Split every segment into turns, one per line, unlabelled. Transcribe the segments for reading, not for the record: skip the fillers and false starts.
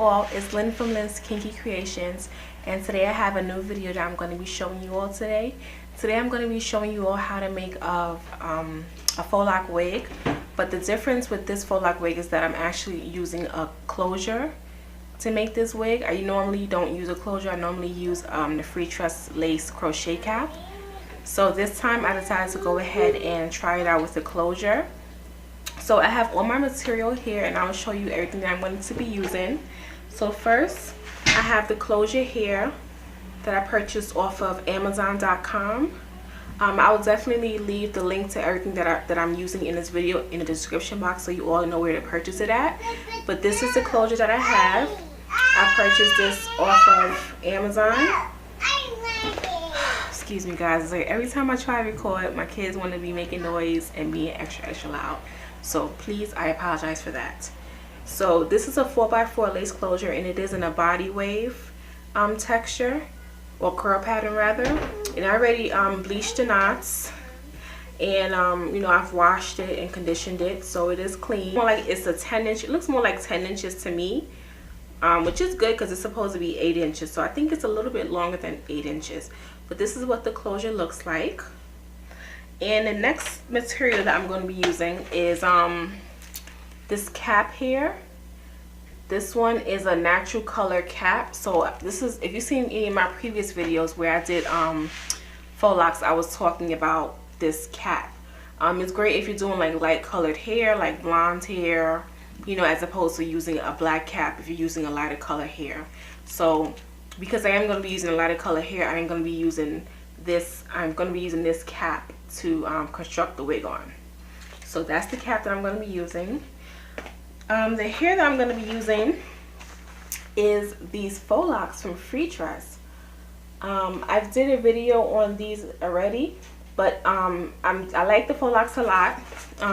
all, it's Lynn from Lynn's Kinky Creations, and today I have a new video that I'm going to be showing you all today. Today I'm going to be showing you all how to make a faux lock wig, but the difference with this faux lock wig is that I'm actually using a closure to make this wig. I normally don't use a closure. I normally use the Freetress lace crochet cap. So this time I decided to go ahead and try it out with the closure. So I have all my material here and I'll show you everything that I'm going to be using. So first I have the closure here that I purchased off of Amazon.com. I will definitely leave the link to everything that I'm using in this video in the description box so you all know where to purchase it at. But this is the closure that I have. I purchased this off of Amazon. Excuse me guys, it's like every time I try to record, my kids want to be making noise and being extra loud. So please, I apologize for that. So this is a 4x4 lace closure and it is in a body wave texture, or curl pattern rather. And I already bleached the knots, and you know, I've washed it and conditioned it, so it is clean. More like it's a 10-inch. It looks more like 10 inches to me, which is good because it's supposed to be 8 inches. So I think it's a little bit longer than 8 inches. But this is what the closure looks like. And the next material that I'm going to be using is this cap here. This one is a natural color cap. So this is, if you've seen any of my previous videos where I did faux locks, I was talking about this cap. It's great if you're doing like light colored hair, like blonde hair, you know, as opposed to using a black cap if you're using a lighter color hair. So because I am going to be using a lighter color hair, I am going to be using this. I'm going to be using this cap to construct the wig on. So that's the cap that I'm going to be using. The hair that I'm going to be using is these faux locks from Freetress. I did a video on these already, but I like the faux locks a lot,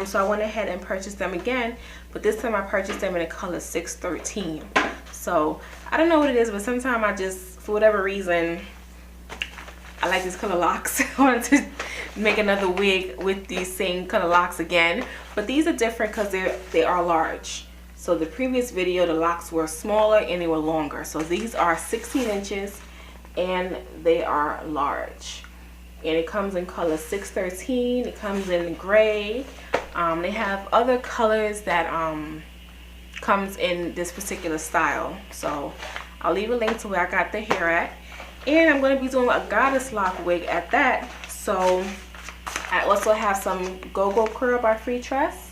so I went ahead and purchased them again, but this time I purchased them in a color 613. So I don't know what it is, but sometimes I just, for whatever reason, I like these color locks. I wanted to make another wig with these same color locks again, but these are different because they are large. So the previous video, the locks were smaller and they were longer. So these are 16 inches and they are large. And it comes in color 613. It comes in gray. They have other colors that comes in this particular style. So I'll leave a link to where I got the hair at. And I'm going to be doing a goddess lock wig at that. So I also have some Gogo Curl by Freetress.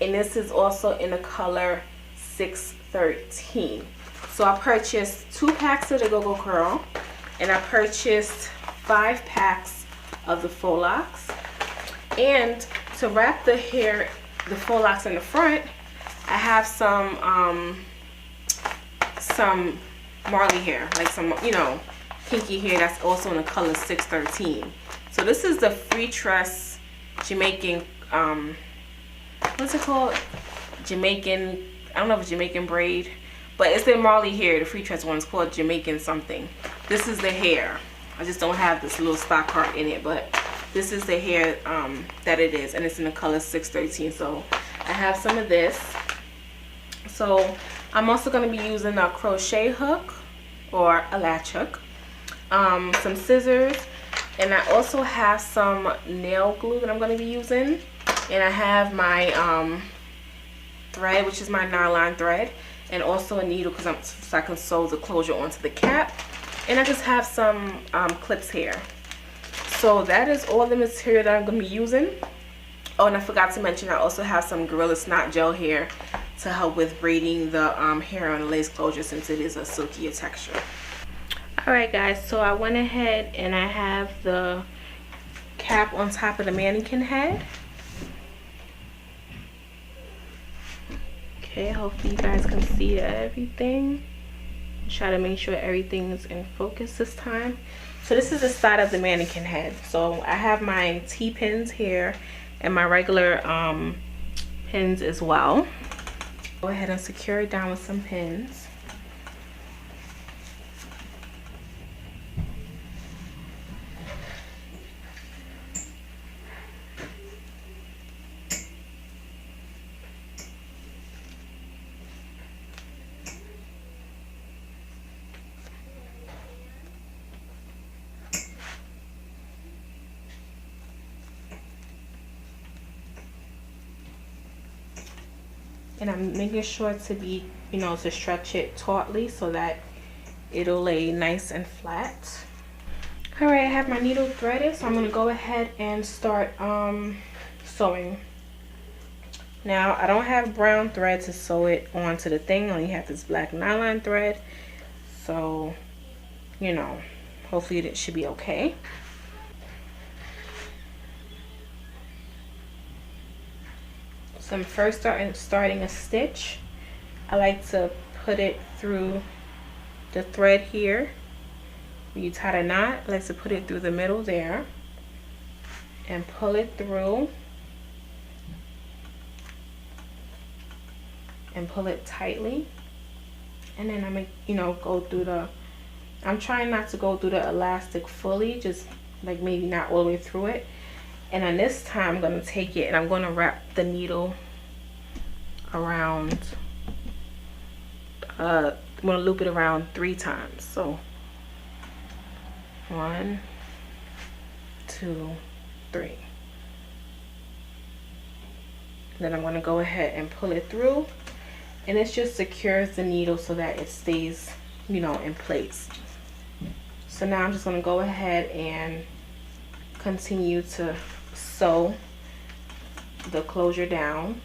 And this is also in the color 613. So I purchased 2 packs of the Gogo Curl. And I purchased 5 packs of the faux locks. And to wrap the hair, the faux locks in the front, I have some Marley hair, like some, you know, kinky hair that's also in the color 613. So this is the Freetress Jamaican, what's it called? Jamaican, I don't know if it's Jamaican braid, but it's the Marley hair. The Freetress one's called Jamaican something. This is the hair. I just don't have this little stock part in it, but this is the hair that it is, and it's in the color 613. So I have some of this. So I'm also going to be using a crochet hook or a latch hook, some scissors, and I also have some nail glue that I'm going to be using, and I have my thread, which is my nylon thread, and also a needle so I can sew the closure onto the cap, and I just have some clips here. So that is all the material that I'm going to be using. Oh, and I forgot to mention I also have some Gorilla Snot gel here to help with braiding the hair on the lace closure since it is a silkier texture. Alright guys, so I went ahead and I have the cap on top of the mannequin head. Okay, hopefully you guys can see everything. Try to make sure everything is in focus this time. So this is the side of the mannequin head. So I have my T-pins here and my regular pins as well. Go ahead and secure it down with some pins. and I'm making sure to be, you know, to stretch it tautly so that it'll lay nice and flat. All right, I have my needle threaded, so I'm gonna go ahead and start sewing. Now, I don't have brown thread to sew it onto the thing. I only have this black nylon thread, so, you know, hopefully it should be okay. So I'm first starting a stitch. I like to put it through the thread here. When you tie a knot, I like to put it through the middle there and pull it through and pull it tightly. And then I'm gonna, you know, go through the, I'm trying not to go through the elastic fully, just like maybe not all the way through it. And then this time I'm gonna take it and I'm gonna wrap the needle around, I'm gonna loop it around 3 times. So 1, 2, 3. Then I'm gonna go ahead and pull it through, and it just secures the needle so that it stays, you know, in place. So now I'm just gonna go ahead and continue to sew the closure down.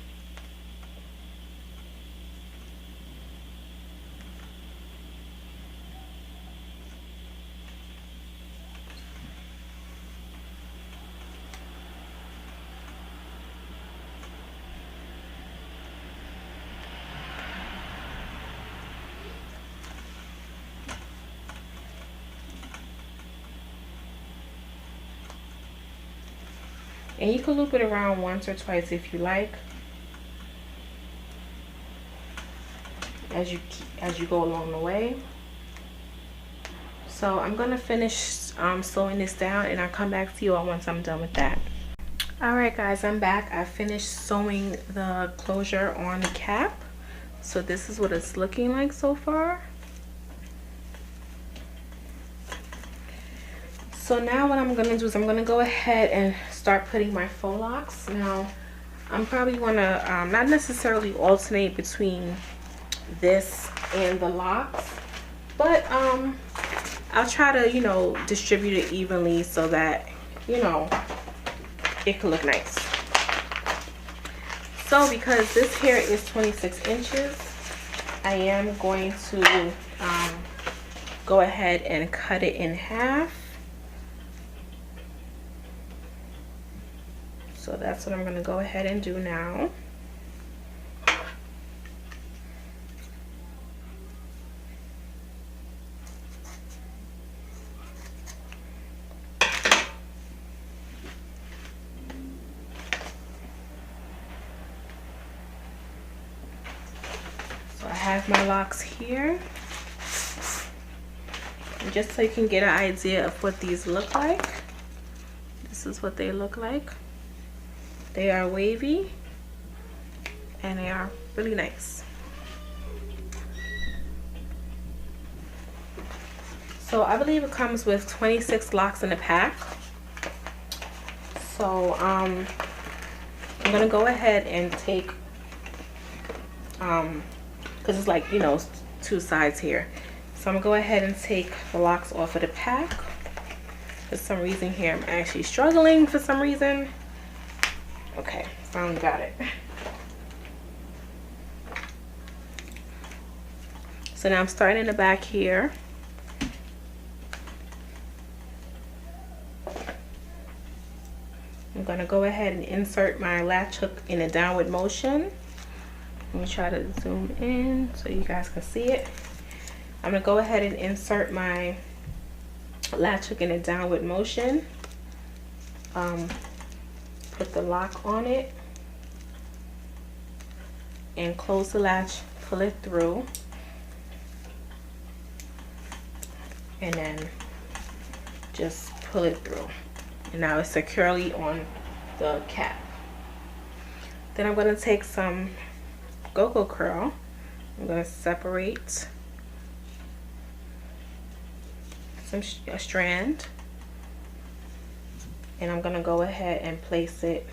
And you can loop it around once or twice if you like, as you go along the way. So I'm gonna finish sewing this down, and I'll come back to you all once I'm done with that. All right, guys, I'm back. I finished sewing the closure on the cap. So this is what it's looking like so far. So now what I'm gonna do is I'm gonna go ahead and start putting my faux locks. Now, I'm probably gonna not necessarily alternate between this and the locks, but I'll try to, you know, distribute it evenly so that, you know, it can look nice. So because this hair is 26 inches, I am going to go ahead and cut it in half. So that's what I'm going to go ahead and do now. So I have my locks here. And just so you can get an idea of what these look like, this is what they look like. They are wavy and they are really nice. So I believe it comes with 26 locks in the pack. So I'm gonna go ahead and take, because it's like, you know, 2 sides here. So I'm gonna go ahead and take the locks off of the pack. For some reason here, I'm actually struggling for some reason. Okay, finally got it. So now I'm starting in the back here. I'm gonna go ahead and insert my latch hook in a downward motion. Let me try to zoom in so you guys can see it. I'm gonna go ahead and insert my latch hook in a downward motion. Put the lock on it and close the latch, pull it through, and then just pull it through. And now it's securely on the cap. Then I'm going to take some gogo curl. I'm going to separate a strand, and I'm going to go ahead and place it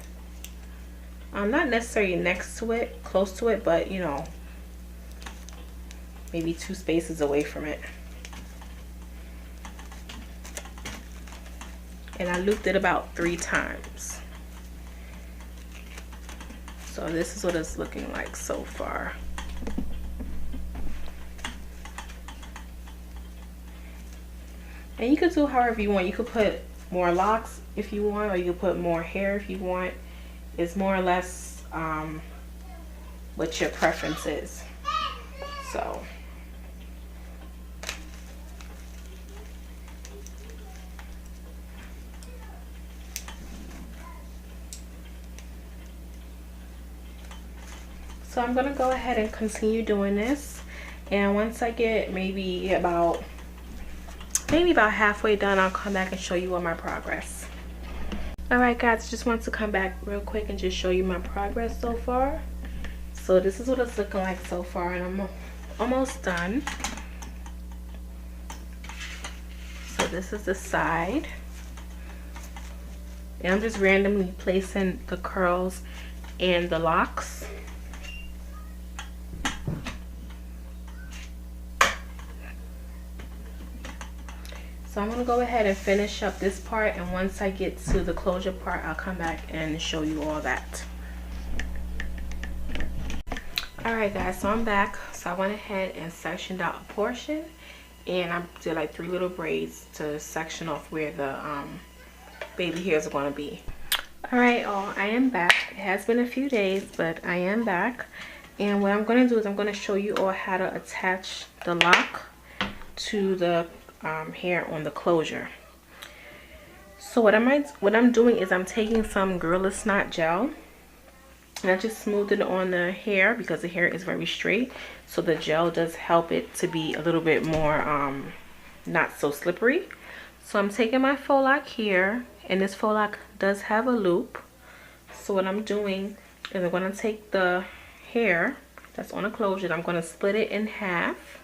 Not necessarily next to it, close to it, but you know, maybe 2 spaces away from it. And I looped it about 3 times. So this is what it's looking like so far. And you could do however you want. You could put more locks if you want, or you could put more hair if you want. It's more or less what your preference is. So I'm gonna go ahead and continue doing this, and once I get maybe about halfway done, I'll come back and show you all my progress. Alright guys, just want to come back real quick and just show you my progress so far. So this is what it's looking like so far, and I'm almost done. So this is the side, and I'm just randomly placing the curls and the locks. So I'm going to go ahead and finish up this part, and once I get to the closure part, I'll come back and show you all that. Alright guys, so I'm back. So I went ahead and sectioned out a portion, and I did like 3 little braids to section off where the baby hairs are going to be. Alright, I am back. It has been a few days, but I am back. And what I'm going to do is I'm going to show you all how to attach the lock to the hair on the closure. So what I'm doing is I'm taking some Gorilla Snot gel, and I just smoothed it on the hair because the hair is very straight, so the gel does help it to be a little bit more not so slippery. So I'm taking my faux lock here, and this faux lock does have a loop. So what I'm doing is I'm going to take the hair that's on the closure, and I'm going to split it in half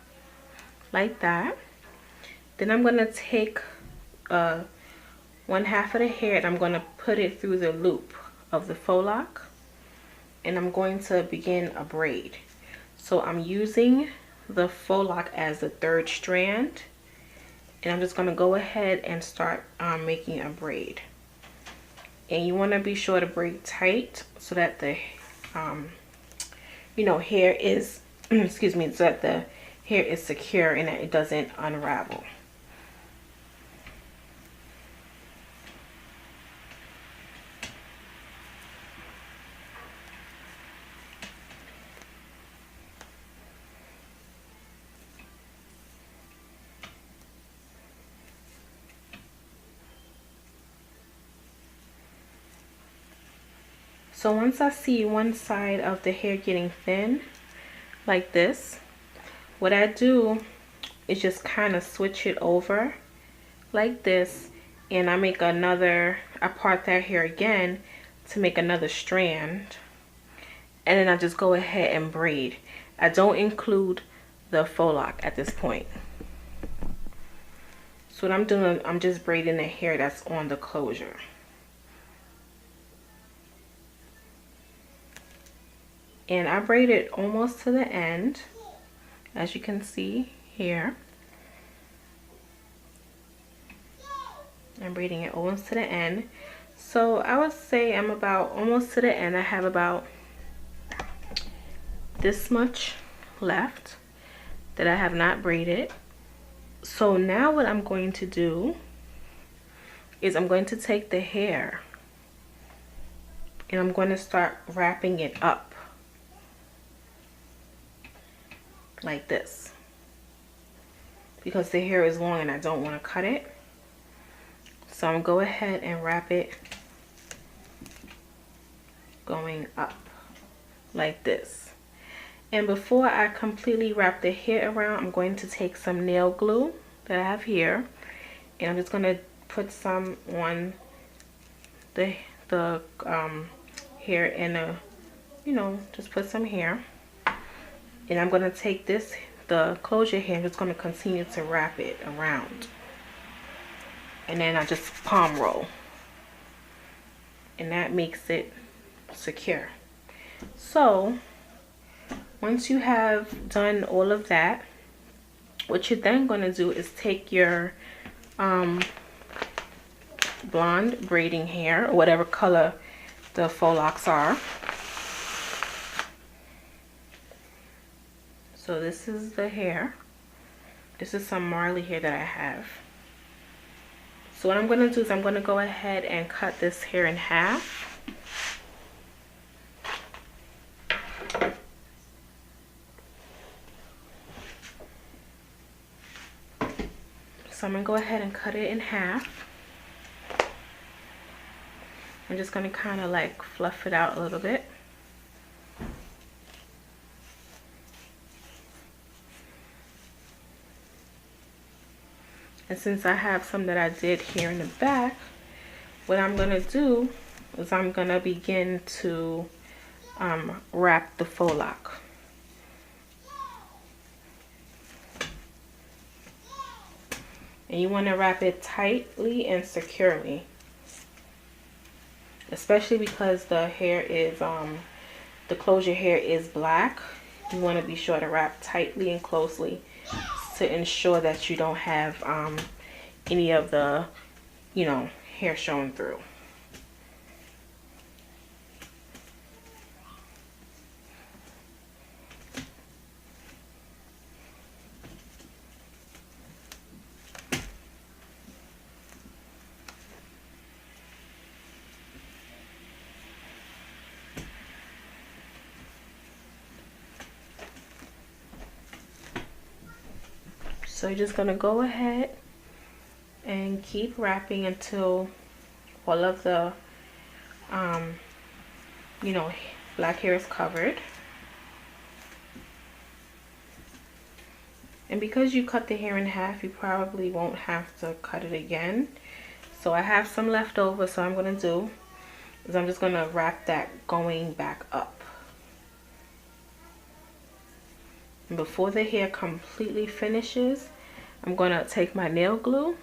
like that. Then I'm going to take 1/2 of the hair, and I'm going to put it through the loop of the faux lock, and I'm going to begin a braid. So I'm using the faux lock as the 3rd strand, and I'm just going to go ahead and start making a braid. And you want to be sure to braid tight so that the hair is excuse me, so that the hair is secure and that it doesn't unravel. So once I see one side of the hair getting thin like this, what I do is just kind of switch it over like this, and I make I part that hair again to make another strand, and then I just go ahead and braid. I don't include the faux lock at this point. So what I'm doing, I'm just braiding the hair that's on the closure. And I braided almost to the end, as you can see here. I'm braiding it almost to the end. So I would say I'm about almost to the end. I have about this much left that I have not braided. So now what I'm going to do is I'm going to take the hair and I'm going to start wrapping it up like this, because the hair is long and I don't want to cut it. So I'm going to go ahead and wrap it going up like this. And before I completely wrap the hair around, I'm going to take some nail glue that I have here, and I'm just going to put some on the hair and just put some here. And I'm going to take the closure hair, and just going to continue to wrap it around. And then I just palm roll. And that makes it secure. So once you have done all of that, what you're then going to do is take your blonde braiding hair, or whatever color the faux locks are. So this is the hair. This is some Marley hair that I have. So what I'm going to do is I'm going to go ahead and cut this hair in half. So I'm going to go ahead and cut it in half. I'm just going to kind of like fluff it out a little bit. And since I have some that I did here in the back, what I'm going to do is I'm going to begin to wrap the faux lock. And you want to wrap it tightly and securely, especially because the hair is the closure hair is black. You want to be sure to wrap tightly and closely to ensure that you don't have any of the, you know, hair showing through. So you're just going to go ahead and keep wrapping until all of the, you know, black hair is covered. And because you cut the hair in half, you probably won't have to cut it again. So I have some left over, so I'm going to do is I'm just going to wrap that going back up. And before the hair completely finishes, I'm going to take my nail glue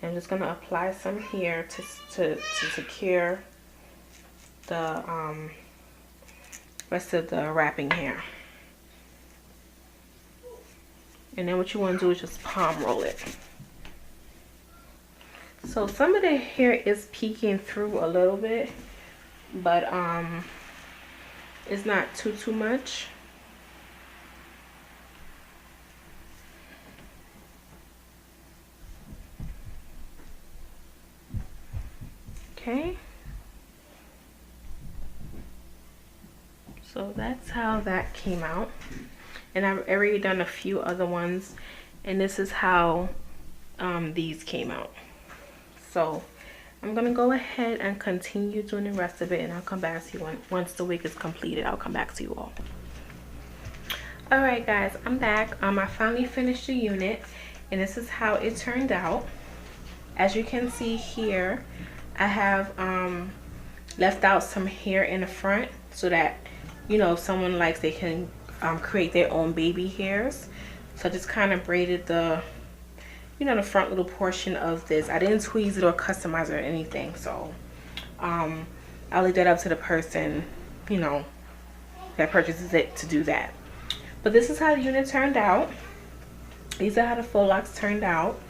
and I'm just going to apply some here to secure the rest of the wrapping hair. And then what you want to do is just palm roll it. So some of the hair is peeking through a little bit, but it's not too much. Okay, so that's how that came out, and I've already done a few other ones, and this is how these came out. So I'm gonna go ahead and continue doing the rest of it, and I'll come back to you once the wig is completed. I'll come back to you all. All right guys, I'm back. I finally finished the unit, and this is how it turned out. As you can see here, I have left out some hair in the front so that, you know, if someone likes, they can create their own baby hairs. So I just kind of braided the, you know, the front little portion of this. I didn't tweeze it or customize it or anything, so I'll leave that up to the person, you know, that purchases it to do that. But this is how the unit turned out. These are how the faux locks turned out.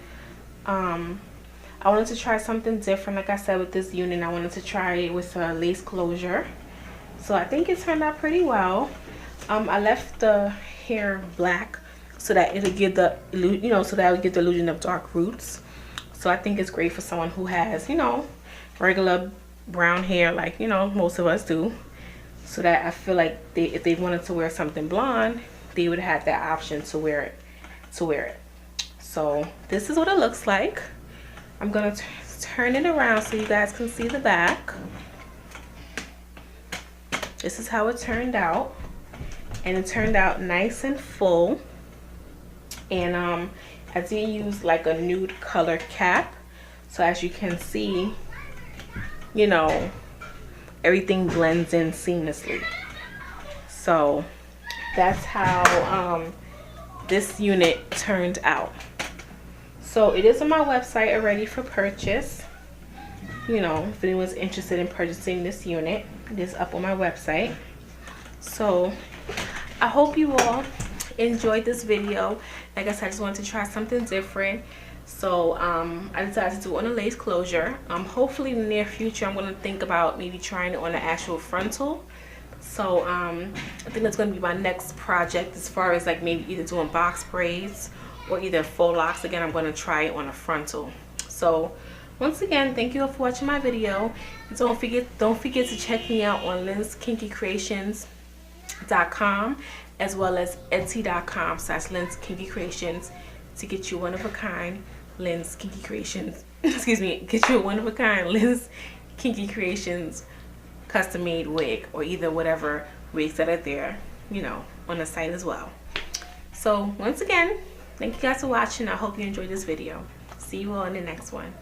I wanted to try something different, like I said, with this unit. I wanted to try it with a lace closure. So I think it turned out pretty well. I left the hair black so that it'll give the, you know, so that it'll give the illusion of dark roots. So I think it's great for someone who has, you know, regular brown hair, like, you know, most of us do. So that I feel like if they wanted to wear something blonde, they would have that option to wear it. So this is what it looks like. I'm gonna turn it around so you guys can see the back. This is how it turned out, and it turned out nice and full. And I did use like a nude color cap, so as you can see, you know, everything blends in seamlessly. So that's how this unit turned out. So it is on my website already for purchase. you know, if anyone's interested in purchasing this unit, it is up on my website. So I hope you all enjoyed this video. Like I said, I just wanted to try something different. So I decided to do it on a lace closure. Hopefully in the near future I'm going to think about maybe trying it on an actual frontal. So I think that's going to be my next project, as far as like maybe either doing box braids or either faux locks. Again, I'm going to try it on a frontal. So once again, thank you all for watching my video. Don't forget to check me out on linskinkycreations.com as well as etsy.com/linskinkycreations to get you one-of-a-kind Lynn's Kinky Creations. Excuse me, get you a one-of-a-kind Lynn's Kinky Creations custom-made wig, or either whatever wigs that are there, you know, on the site as well. So once again, thank you guys for watching. I hope you enjoyed this video. See you all in the next one.